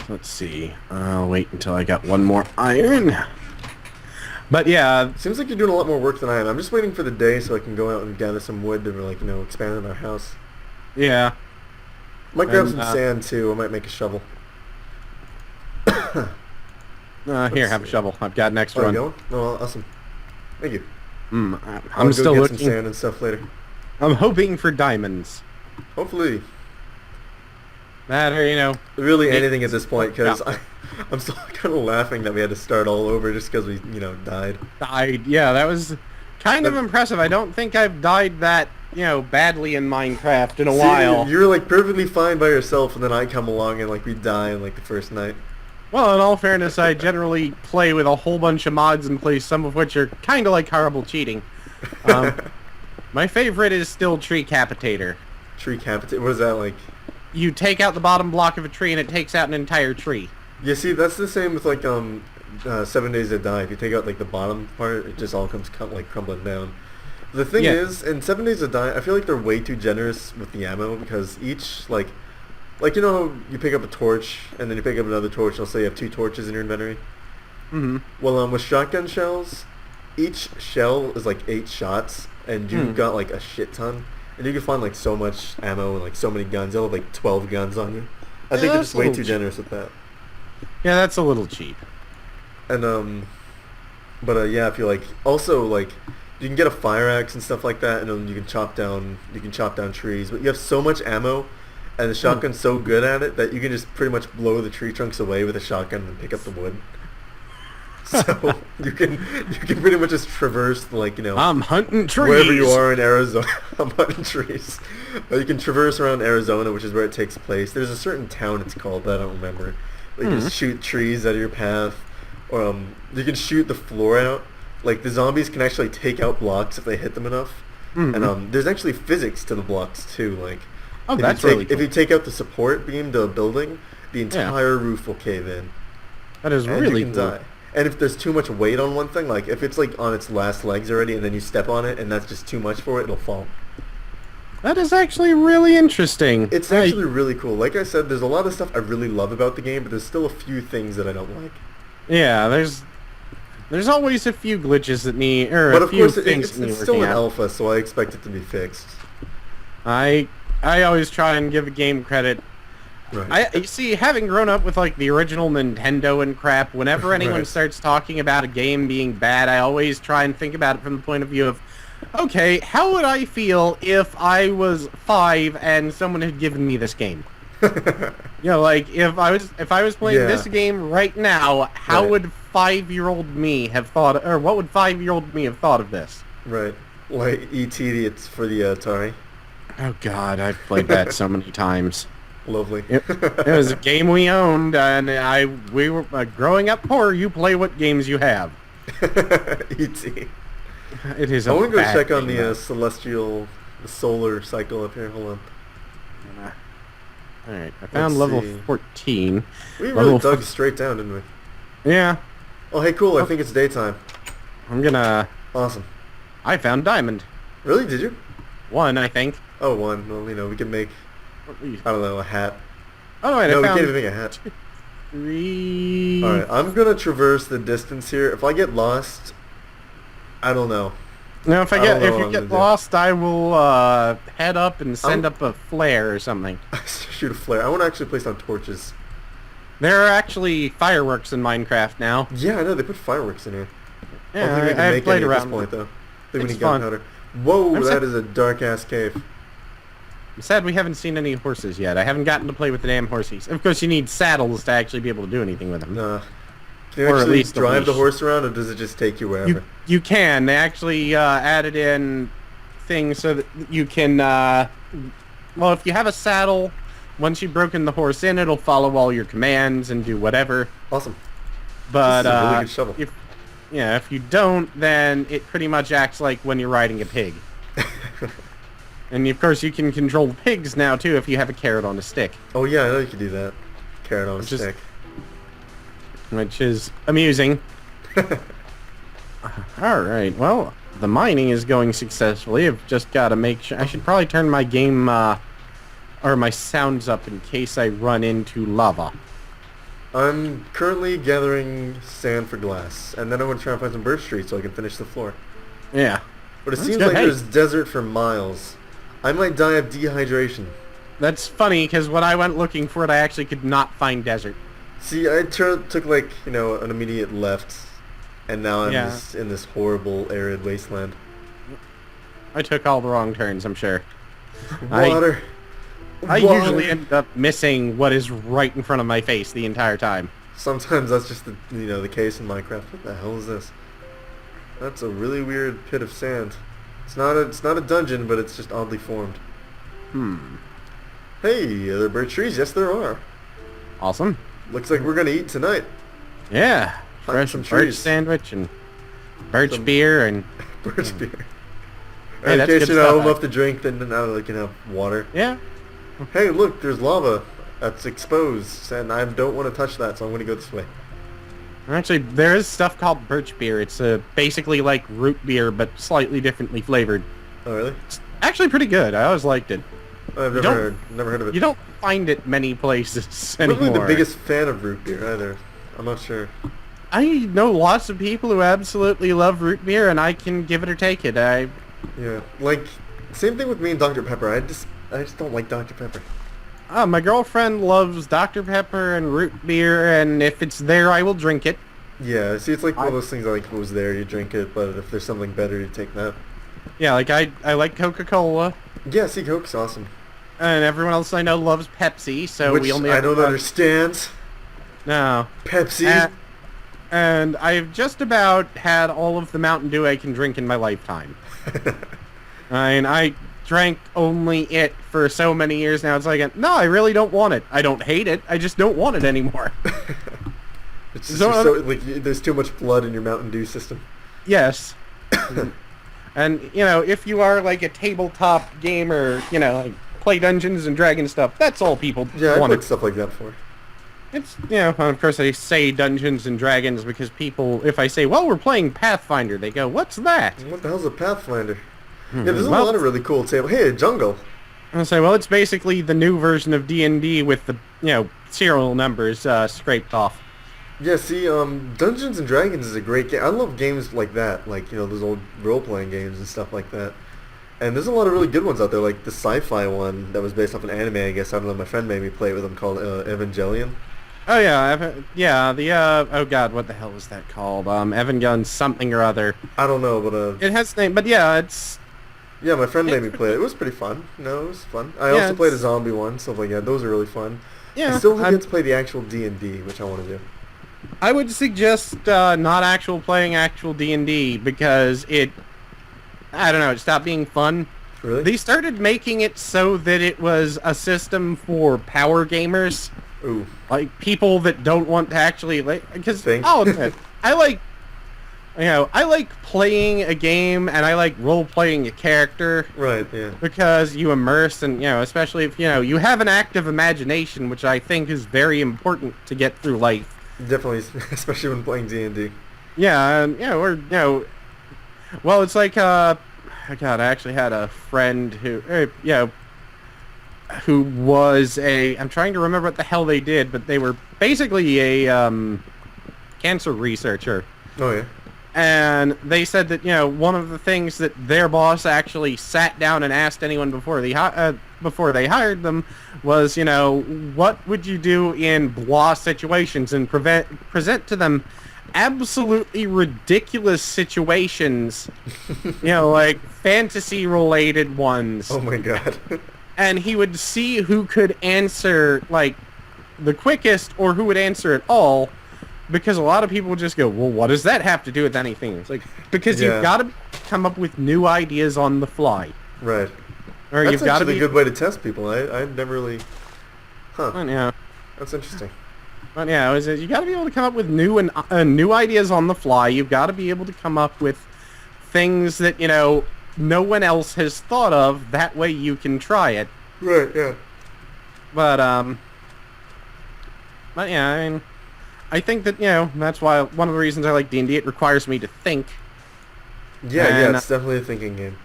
Let's see. I'll wait until I got one more iron. But yeah, Seems like you're doing a lot more work than I am. I'm just waiting for the day so I can go out and gather some wood to, like, expand on our house. yeah. Might grab And, some sand too. I might make a shovel. Here, have a shovel. I've got an extra Oh, one. you going? Oh, awesome. Thank you. I'm I'll still go get some looking. sand and stuff later. I'm hoping for diamonds. Hopefully. That or, Really anything at this point, because Yeah. I'm still kind of laughing that we had to start all over just because we, died. died. Yeah, that was kind of impressive. I don't think I've died that, badly in Minecraft in a while. You're like perfectly fine by yourself, and then I come along and like we die in like the first night. Well, in all fairness, I generally play with a whole bunch of mods in place, some of which are kind of like horrible cheating. My favorite is still Tree Capitator. Tree capitate. What is that like? You take out the bottom block of a tree and it takes out an entire tree. Yeah, see, that's the same with like 7 Days to Die. If you take out like the bottom part, it just all comes like crumbling down. The thing Yeah. is, in 7 Days to Die, I feel like they're way too generous with the ammo because each like how you pick up a torch and then you pick up another torch. They'll say you have 2 torches in your inventory. Mm-hmm. Well, with shotgun shells, each shell is like 8 shots, and you've got like a shit ton, and you can find like so much ammo and like so many guns. They'll have like 12 guns on you. I think they're that's just a way little too cheap. generous with that. Yeah, that's a little cheap. And yeah, I feel like also like you can get a fire axe and stuff like that, and then you can chop down trees. But you have so much ammo, and the shotgun's so good at it that you can just pretty much blow the tree trunks away with a shotgun and pick up the wood. So you can pretty much just traverse like I'm hunting trees. wherever you are in Arizona. I'm hunting trees. You can traverse around Arizona, which is where it takes place. There's a certain town it's called, but I don't remember. You can just shoot trees out of your path, or you can shoot the floor out. Like the zombies can actually take out blocks if they hit them enough. And there's actually physics to the blocks too. Like Oh, if that's you take, really cool. if you take out the support beam to a building, the entire roof will cave in. That is And really you can cool. die. And if there's too much weight on one thing, like if it's like on its last legs already and then you step on it and that's just too much for it, it'll fall. That is actually really interesting. It's actually really cool. Like I said, there's a lot of stuff I really love about the game, but there's still a few things that I don't like. Yeah, there's always a few glitches that need, or But a of few course, things it's that need still working an out. alpha, so I expect it to be fixed. I always try and give a game credit. Right. You see, having grown up with like the original Nintendo and crap, whenever anyone Right. starts talking about a game being bad, I always try and think about it from the point of view of, okay, how would I feel if I was 5 and someone had given me this game? Like if I was playing Yeah. this game right now, how Right. would 5-year-old me have thought, or what would 5-year-old me have thought of this? Right. Like E.T. It's for the Atari. Oh God, I've played that so many times. Lovely. It was a game we owned, and we were growing up poor. You play what games you have. E.T. It is. I want to go bad check on game, the though. the solar cycle up here. Hold on. All right, I found Let's level see. 14. We Level really dug straight down, didn't we? Yeah, Oh, hey, cool. I think it's daytime. I'm gonna. Awesome. I found diamond. Really? Did you? 1, I think. Oh, 1. Well, we can make, I don't know, a hat. Oh wait, No, I we found can't even make a hat. 3. Alright, I'm gonna traverse the distance here. If I get lost, I don't know. Now, if I don't know if what you I'm get gonna do. lost, I will head up and send up a flare or something. Shoot a flare. I want to actually place down torches. There are actually fireworks in Minecraft now. Yeah, I know. They put fireworks in here. I don't Yeah, think we can I've make played any at around. this point, though. I think we It's need fun. gunpowder. Whoa, I'm that sad- is a dark-ass cave. I'm sad we haven't seen any horses yet. I haven't gotten to play with the damn horses. Of course, you need saddles to actually be able to do anything with them. Nah. Can you Or at actually least a drive the leash. horse around, or does it just take you wherever? You can. They actually added in things so that you can. Well, if you have a saddle, once you've broken the horse in, it'll follow all your commands and do whatever. Awesome. But This is a really good shovel. if you don't, then it pretty much acts like when you're riding a pig. And of course, you can control the pigs now too if you have a carrot on a stick, Oh, yeah, I know you can do that. Carrot on a Which is- stick. which is amusing. All right. Well, the mining is going successfully. I've just got to make sure. I should probably turn my game or my sounds up in case I run into lava. I'm currently gathering sand for glass, and then I'm going to try and find some birch trees so I can finish the floor. Yeah. But it That's seems good. like Hey. there's desert for miles. I might die of dehydration. That's funny, because when I went looking for it, I actually could not find desert. See, I took like, an immediate left, and now I'm Yeah. just in this horrible arid wasteland. I took all the wrong turns, I'm sure. I Water. Water. usually end up missing what is right in front of my face the entire time. Sometimes that's just the case in Minecraft. What the hell is this? That's a really weird pit of sand. It's not a dungeon, but it's just oddly formed. Hey, are there birch trees? Yes, there are. Awesome. Looks like we're gonna eat tonight. Yeah. Find Fresh some birch trees. sandwich and birch Some- beer and... Birch beer. Hey, In that's case good I stuff, have enough to drink, then now I can have water. Yeah. Hey, look, there's lava that's exposed, and I don't want to touch that, so I'm gonna go this way. Actually, there is stuff called birch beer. It's basically like root beer, but slightly differently flavored. Oh, really? It's actually pretty good. I always liked it. I've don't- never heard of it. You don't find it many places I'm not anymore. really the biggest fan of root beer either. I'm not sure. I know lots of people who absolutely love root beer, and I can give it or take it. Yeah, like same thing with me and Dr. Pepper. I just don't like Dr. Pepper. My girlfriend loves Dr. Pepper and root beer, and if it's there, I will drink it. Yeah, see, it's like one of those things. Like, if it was there, you drink it, but if there's something better, you take that. Yeah, like I like Coca-Cola, Yeah, see, Coke's awesome. and everyone else I know loves Pepsi, so Which we only I have don't understand. No. Pepsi. And I've just about had all of the Mountain Dew I can drink in my lifetime. I drank only it for so many years now. It's like, no, I really don't want it. I don't hate it. I just don't want it anymore. It's just So- there's too much blood in your Mountain Dew system. Yes. And, if you are like a tabletop gamer, like play Dungeons and Dragons stuff, that's all people Yeah, I want. played stuff like that before. It's, and of course I say Dungeons and Dragons because people, if I say, well, we're playing Pathfinder, they go, what's that? What the hell's a Pathfinder? Yeah, there's a Well- lot of really cool table. Hey, a jungle. I say, well, it's basically the new version of D&D with the, serial numbers scraped off. Yeah, see, Dungeons and Dragons is a great game. I love games like that, like, those old role-playing games and stuff like that. And there's a lot of really good ones out there, like the sci-fi one that was based off an anime, I guess. I don't know, my friend made me play it with him, called Evangelion. Oh, yeah, oh god, what the hell is that called? Evangelion something or other. I don't know, but, It has name, but yeah, it's... yeah, my friend made me play it. It was pretty fun. No, it was fun. I Yeah, also played a it's- zombie one, stuff like that. Those are really fun. Yeah, I still have I'm- yet to play the actual D&D, which I want to do. I would suggest not playing actual D&D because it stopped being fun. Really? They started making it so that it was a system for power gamers, Ooh. like people that don't want to actually because Think. I'll admit, I like playing a game and I like role playing a character Right, yeah. because you immerse and especially if you have an active imagination, which I think is very important to get through life. Definitely, especially when playing D&D. Yeah, and well, it's like God, I actually had a friend who was I'm trying to remember what the hell they did, but they were basically a cancer researcher. Oh, yeah. And they said that one of the things that their boss actually sat down and asked anyone before they hired them was what would you do in blah situations, and present to them absolutely ridiculous situations, like fantasy related ones. Oh, my God. And he would see who could answer like the quickest or who would answer at all. Because a lot of people would just go, well, what does that have to do with anything? It's like, because Yeah. you've got to come up with new ideas on the fly. Right. Or That's you've got to actually be... a good way to test people. I've never really... Huh. Yeah. That's interesting. But yeah, you got to be able to come up with new ideas on the fly. You've got to be able to come up with things that, no one else has thought of. That way you can try it. Right, yeah. But yeah, I mean... I think that, that's why one of the reasons I like D&D, it requires me to think. Yeah, And, it's definitely a thinking game.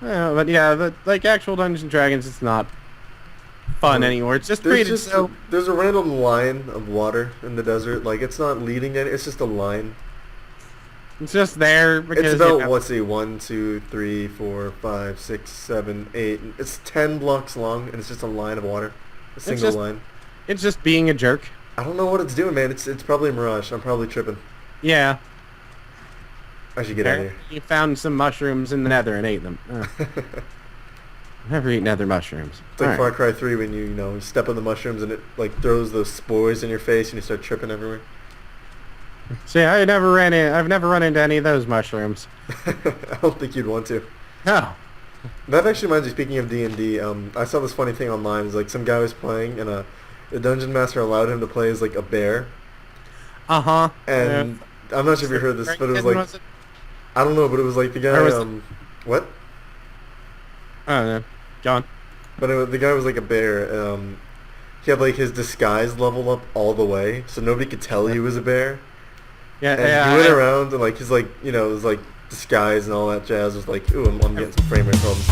But yeah, like actual Dungeons & Dragons, it's not. fun anymore. It's just created so... There's a random line of water in the desert. Like, it's not leading any. It's just a line. It's just there because... It's about, let's see, 1, 2, 3, 4, 5, 6, 7, 8. It's 10 blocks long, and it's just a line of water. A single line. It's just being a jerk. I don't know what it's doing, man. It's probably a mirage. I'm probably tripping. Yeah. I should get out of here. You found some mushrooms in the nether and ate them. Never eat nether mushrooms. It's like Far Cry 3 when you step on the mushrooms and it like throws those spores in your face and you start tripping everywhere. See, I've never run into any of those mushrooms. I don't think you'd want to. No. That actually reminds me, speaking of D&D, I saw this funny thing online. It's like some guy was playing and the dungeon master allowed him to play as like a bear. Uh-huh. And I'm not sure if you heard this, but it was like... I don't know, but it was like the guy... What? I don't know. John. But the guy was like a bear. He had like his disguise level up all the way, so nobody could tell he was a bear. Yeah, and he went around and like his like his like disguise and all that jazz was like, ooh, I'm getting some frame rate problems.